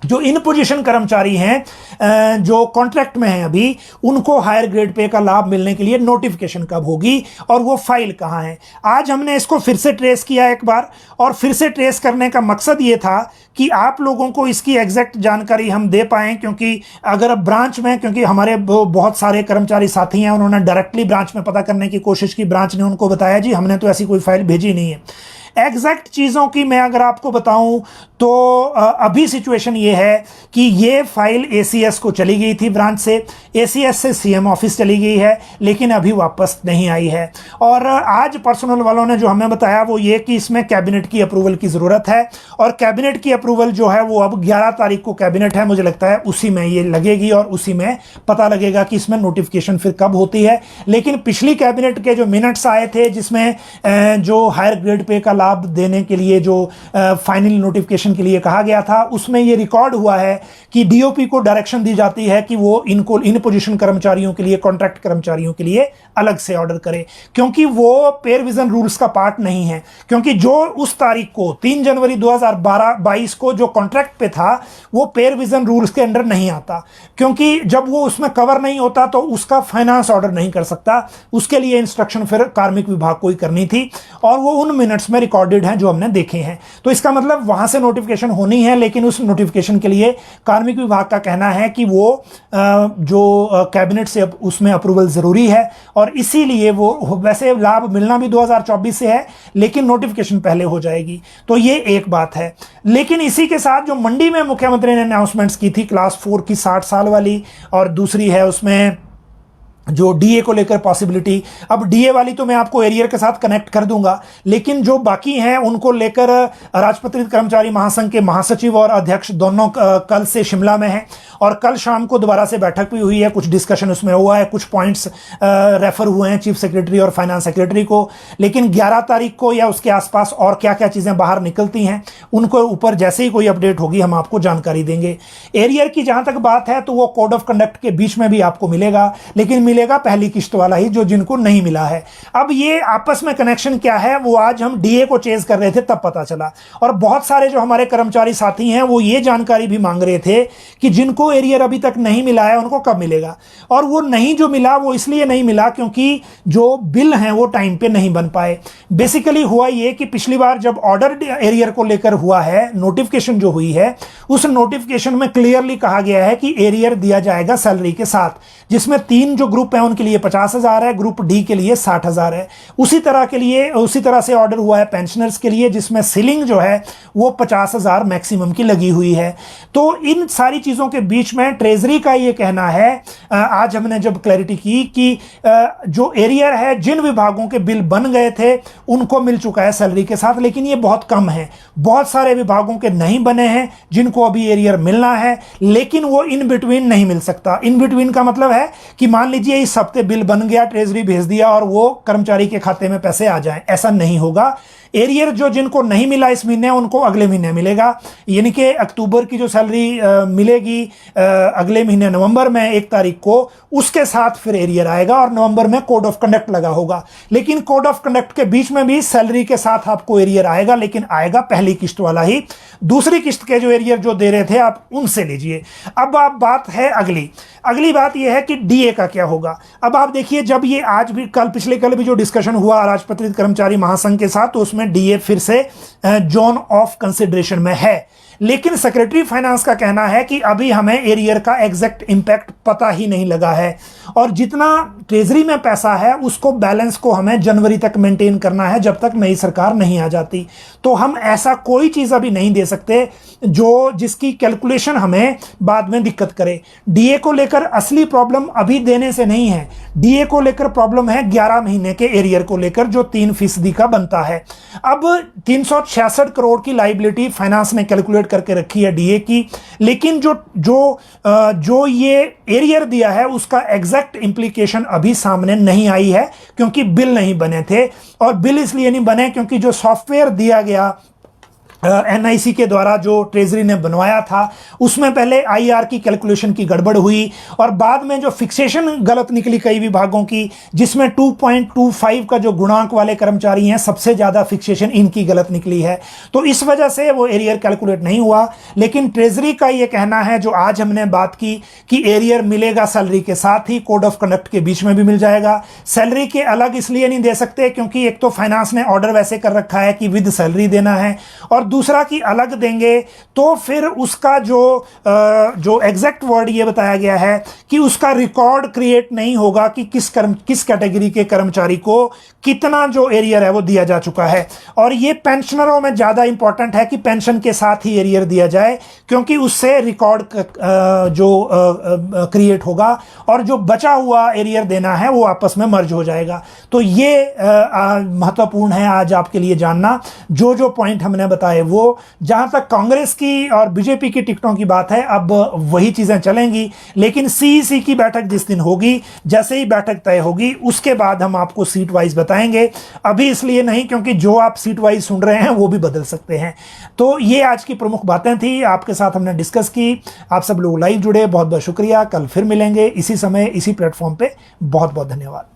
जो इन पोजीशन कर्मचारी हैं जो कॉन्ट्रैक्ट में हैं अभी, उनको हायर ग्रेड पे का लाभ मिलने के लिए नोटिफिकेशन कब होगी और वो फाइल कहां है। आज हमने इसको फिर से ट्रेस किया एक बार, और फिर से ट्रेस करने का मकसद ये था कि आप लोगों को इसकी एग्जैक्ट जानकारी हम दे पाएं, क्योंकि अगर अब ब्रांच में, क्योंकि हमारे बहुत सारे कर्मचारी साथी हैं, उन्होंने डायरेक्टली ब्रांच में पता करने की कोशिश की, ब्रांच ने उनको बताया जी हमने तो ऐसी कोई फाइल भेजी नहीं है। एग्जैक्ट चीज़ों की मैं अगर आपको बताऊं तो अभी सिचुएशन ये है कि ये फाइल एसीएस को चली गई थी ब्रांच से, एसीएस से सीएम ऑफिस चली गई है, लेकिन अभी वापस नहीं आई है। और आज पर्सनल वालों ने जो हमें बताया वो ये कि इसमें कैबिनेट की अप्रूवल की ज़रूरत है, और कैबिनेट की अप्रूवल जो है वो अब 11 तारीख को कैबिनेट है, मुझे लगता है उसी में ये लगेगी और उसी में पता लगेगा कि इसमें नोटिफिकेशन फिर कब होती है। लेकिन पिछली कैबिनेट के जो मिनट्स आए थे जिसमें जो हायर ग्रेड पे का लाभ देने के लिए जो फाइनल नोटिफिकेशन के लिए कहा गया था, उसमें यह रिकॉर्ड हुआ है कि डीओपी को डायरेक्शन दी जाती है कि वो इनको इन पोजीशन कर्मचारियों के लिए, कॉन्ट्रैक्ट कर्मचारियों के लिए अलग से ऑर्डर करे, क्योंकि वो पे रिवीजन रूल्स का पार्ट नहीं है। क्योंकि जो उस तारीख को 3 जनवरी 2022 को जो कॉन्ट्रैक्ट पे था वो पे रिवीजन रूल्स के अंडर नहीं आता, क्योंकि जब वो उसमें कवर नहीं होता तो उसका फाइनेंस ऑर्डर नहीं कर सकता, उसके लिए इंस्ट्रक्शन फिर कार्मिक विभाग को ही करनी थी, और वो उन मिनट्स में रिकॉर्डेड हैं जो हमने देखे हैं। तो इसका मतलब वहां से नोटिफिकेशन होनी है, लेकिन उस नोटिफिकेशन के लिए कार्मिक विभाग का कहना है कि वो जो कैबिनेट से उसमें अप्रूवल जरूरी है, और इसीलिए वो वैसे लाभ मिलना भी 2024 से है, लेकिन नोटिफिकेशन पहले हो जाएगी। तो ये एक बात है। लेकिन इसी के साथ जो मंडी में मुख्यमंत्री ने अनाउंसमेंट्स की थी क्लास 4 की 60 साल वाली, और दूसरी है उसमें जो डीए को लेकर पॉसिबिलिटी, अब डीए वाली तो मैं आपको एरियर के साथ कनेक्ट कर दूंगा, लेकिन जो बाकी हैं उनको लेकर राजपत्रित कर्मचारी महासंघ के महासचिव और अध्यक्ष दोनों कल से शिमला में हैं, और कल शाम को दोबारा से बैठक भी हुई है, कुछ डिस्कशन उसमें हुआ है, कुछ पॉइंट्स रेफर हुए हैं चीफ सेक्रेटरी और फाइनेंस सेक्रेटरी को। लेकिन 11 तारीख को या उसके आसपास और क्या क्या चीज़ें बाहर निकलती हैं उनको ऊपर जैसे ही कोई अपडेट होगी हम आपको जानकारी देंगे। एरियर की जहां तक बात है तो वो कोड ऑफ कंडक्ट के बीच में भी आपको मिलेगा, लेकिन मिलेगा पहली किस्त वाला ही, जो जिनको नहीं मिला है। अब ये आपस में कनेक्शन क्या है वो आज हम डीए को चेज कर रहे थे तब पता चला, और बहुत सारे जो हमारे कर्मचारी साथी हैं वो ये जानकारी भी मांग रहे थे कि जिनको एरियर अभी तक नहीं मिला है उनको कब मिलेगा। और वो नहीं जो मिला वो इसलिए नहीं मिला क्योंकि जो बिल हैं वो टाइम पे नहीं बन पाए। बेसिकली हुआ ये कि पिछली बार जब ऑर्डर एरियर को लेकर हुआ है, नोटिफिकेशन जो हुई है, उस नोटिफिकेशन में क्लियरली कहा गया है कि एरियर दिया जाएगा सैलरी के साथ, जिसमें 3 जो ग्रुप हैं उनके लिए 50,000 है, ग्रुप डी के लिए 60,000 है। उसी तरह से ऑर्डर हुआ है पेंशनर्स के लिए, जिसमें सीलिंग जो है वो 50,000 मैक्सिमम की लगी हुई है। तो इन सारी चीजों के बीच में ट्रेजरी का ये कहना है, आज हमने जब क्लैरिटी की कि जो एरियर है जिन विभागों के बिल बन गए थे उनको मिल चुका है सैलरी के साथ, लेकिन ये बहुत कम है। बहुत सारे विभागों के नहीं बने हैं जिनको अभी एरियर मिलना है, लेकिन वो इन बिटवीन नहीं मिल सकता। इन बिटवीन का मतलब है कि मान लीजिए इस हफ्ते बिल बन गया, ट्रेजरी भेज दिया और वो कर्मचारी के खाते में पैसे आ जाएं, ऐसा नहीं होगा। एरियर जो जिनको नहीं मिला इस महीने उनको अगले महीने मिलेगा, यानी कि अक्टूबर की जो सैलरी मिलेगी अगले महीने नवंबर में 1 तारीख को, उसके साथ फिर एरियर आएगा और नवंबर में कोड ऑफ कंडक्ट लगा होगा। लेकिन कोड ऑफ कंडक्ट के बीच में भी सैलरी के साथ आपको एरियर आएगा, लेकिन आएगा पहली किस्त वाला ही। दूसरी किस्त के जो एरियर जो दे रहे थे आप उनसे लीजिए। अब आप बात है अगली बात यह है कि डीए का क्या होगा। अब आप देखिए, जब ये आज भी पिछले कल भी जो डिस्कशन हुआ राजपत्रित कर्मचारी महासंघ के साथ, तो उसमें डीए फिर से जोन ऑफ कंसिडरेशन में है। लेकिन सेक्रेटरी फाइनेंस का कहना है कि अभी हमें एरियर का एग्जैक्ट इंपैक्ट पता ही नहीं लगा है, और जितना ट्रेजरी में पैसा है उसको बैलेंस को हमें जनवरी तक मेंटेन करना है जब तक नई सरकार नहीं आ जाती। तो हम ऐसा कोई चीज़ अभी नहीं दे सकते जो जिसकी कैलकुलेशन हमें बाद में दिक्कत करे। डीए को लेकर असली प्रॉब्लम अभी देने से नहीं है, डीए को लेकर प्रॉब्लम है 11 महीने के एरियर को लेकर जो 3% का बनता है। अब 366 करोड़ की लाइबिलिटी फाइनेंस ने कैलकुलेट करके रखी है डीए की, लेकिन जो ये एरियर दिया है उसका एग्जैक्ट इंप्लीकेशन अभी सामने नहीं आई है, क्योंकि बिल नहीं बने थे। और बिल इसलिए नहीं बने क्योंकि जो सॉफ्टवेयर दिया गया एनआईसी के द्वारा जो ट्रेजरी ने बनवाया था उसमें पहले आईआर की कैलकुलेशन की गड़बड़ हुई, और बाद में जो फिक्सेशन गलत निकली कई विभागों की, जिसमें 2.25 का जो गुणांक वाले कर्मचारी हैं सबसे ज़्यादा फिक्सेशन इनकी गलत निकली है। तो इस वजह से वो एरियर कैलकुलेट नहीं हुआ। लेकिन ट्रेजरी का ये कहना है, जो आज हमने बात की, कि एरियर मिलेगा सैलरी के साथ ही, कोड ऑफ कंडक्ट के बीच में भी मिल जाएगा। सैलरी के अलग इसलिए नहीं दे सकते क्योंकि एक तो फाइनेंस ने ऑर्डर वैसे कर रखा है कि विद सैलरी देना है, और दूसरा कि अलग देंगे तो फिर उसका जो एग्जैक्ट वर्ड ये बताया गया है कि उसका रिकॉर्ड क्रिएट नहीं होगा कि किस कैटेगरी के कर्मचारी को कितना जो एरियर है वो दिया जा चुका है। और ये पेंशनरों में ज़्यादा इंपॉर्टेंट है कि पेंशन के साथ ही एरियर दिया जाए, क्योंकि उससे रिकॉर्ड जो क्रिएट होगा और जो बचा हुआ एरियर देना है वो आपस में मर्ज हो जाएगा। तो ये महत्वपूर्ण है आज आपके लिए जानना। जो पॉइंट हमने बताए वो, जहां तक कांग्रेस की और बीजेपी की टिकटों की बात है, अब वही चीजें चलेंगी। लेकिन सीईसी की बैठक जिस दिन होगी, जैसे ही बैठक तय होगी उसके बाद हम आपको सीट वाइज बताएंगे। अभी इसलिए नहीं क्योंकि जो आप सीट वाइज सुन रहे हैं वो भी बदल सकते हैं। तो ये आज की प्रमुख बातें थी, आपके साथ हमने डिस्कस की। आप सब लोग लाइव जुड़े, बहुत बहुत शुक्रिया। कल फिर मिलेंगे इसी समय इसी प्लेटफॉर्म पे। बहुत बहुत धन्यवाद।